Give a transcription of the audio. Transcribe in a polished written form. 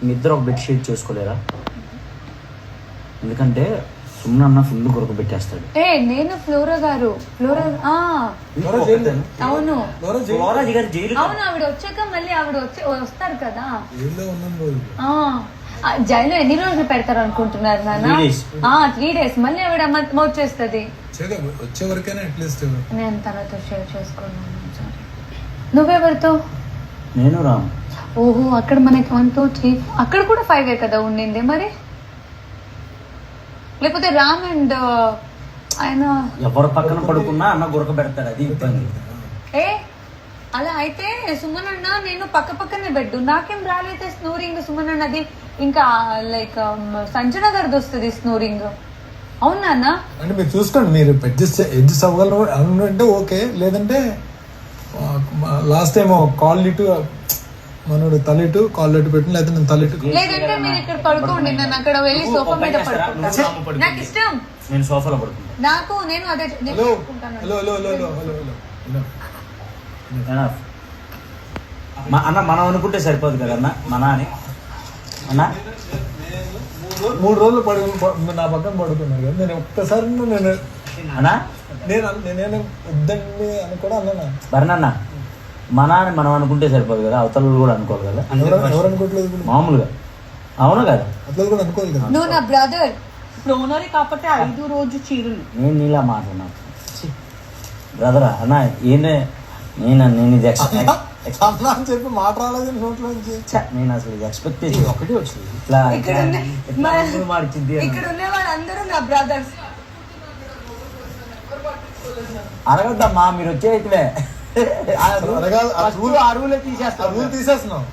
మీ ఇద్దరు ఒక bed sheet చేసుకోలేరా? ఎందుకంటే సుమనన్న ఫుల్ కొరకు పెట్టేస్తాడు. నేను ఫ్లోరా గారు అవును అవును ఆవిడ వచ్చాక మళ్ళీ వస్తారు కదా. జైల్లో ఎన్ని రోజులు పెడతారు అనుకుంటున్నారు నాన్న? 3 days. మళ్ళీ ఆవిడ వచ్చేస్తుంది. నేను తర్వాత షేర్ చేసుకున్నాను. నువ్వెవరితో? నేను రామ్. ఓహో, అక్కడ మనకి 1 2 3 అక్కడ కూడా 5 కదా ఉండింది మరి. లేకపోతే రామ్ అండ్ ఆయన ఎవరు పక్కన పడుకున్నా అన్న గురక పెడతాడు, అది ఇబ్బంది. అలా అయితే సుమన్ అన్న నేను పక్క పక్కనే బెడ్, నాకేం రాలేదు స్నోరింగ్. సుమన్ అన్నది ఇంకా లైక్ సంజన గారిది వస్తుంది స్నోరింగ్. అవునా అన్న? అంటే మీరు చూసుకోండి, మీరు అడ్జస్ట్ అవ్వగలరు అంటే ఓకే, లేదంటే లాస్ట్ టైం కాల్ మనోడు తల్లిటు కాల్ ఇటు పెట్టిన, లేదంటే నేను తల్లిటు. లేదంటే మీరు ఇక్కడ పడుకోండి, నేను అక్కడ వెళ్ళి సోఫా మీద పడుకుంటాను. నాకు ఇష్టం, నేను సోఫాలో పడుకుంటాను. నేను అదే అన్న మనం అనుకుంటే సరిపోదు కదా అన్న, మన అని అన్న 3 రోజులు నా పక్కన పడుకున్నాను కదా. నేను ఒక్కసారి అన్నా నేనేం వద్దండి అని కూడా అన్నా. బరణన్న మన అని మనం అనుకుంటే సరిపోదు కదా, అవతల కూడా అనుకోవాలి కదా. ఎవరు అనుకోవట్లేదు మామూలుగా. అవును కదా, అట్లా కూడా అనుకోవాలి కదా. నువ్వు నా బ్రదర్. ఇప్పుడు ఓనరే కాబట్టి 5 రోజు చీరలు. నేను నీలా మాట్లాడినా బ్రదరా అన్న. నేను ఇది చెప్పి మాట రాలేదు నోట్లోంచి. నేను అసలు ఎక్స్పెక్టేషన్ ఒకటి వచ్చింది ఇట్లా మార్చింది. ఇక్కడ ఉన్న వాళ్ళందరూ నా బ్రదర్స్. అడగద్దమ్మా, మీరు వచ్చేట్లే అరవలే తీసేస్తారు. తీసేస్తున్నావు.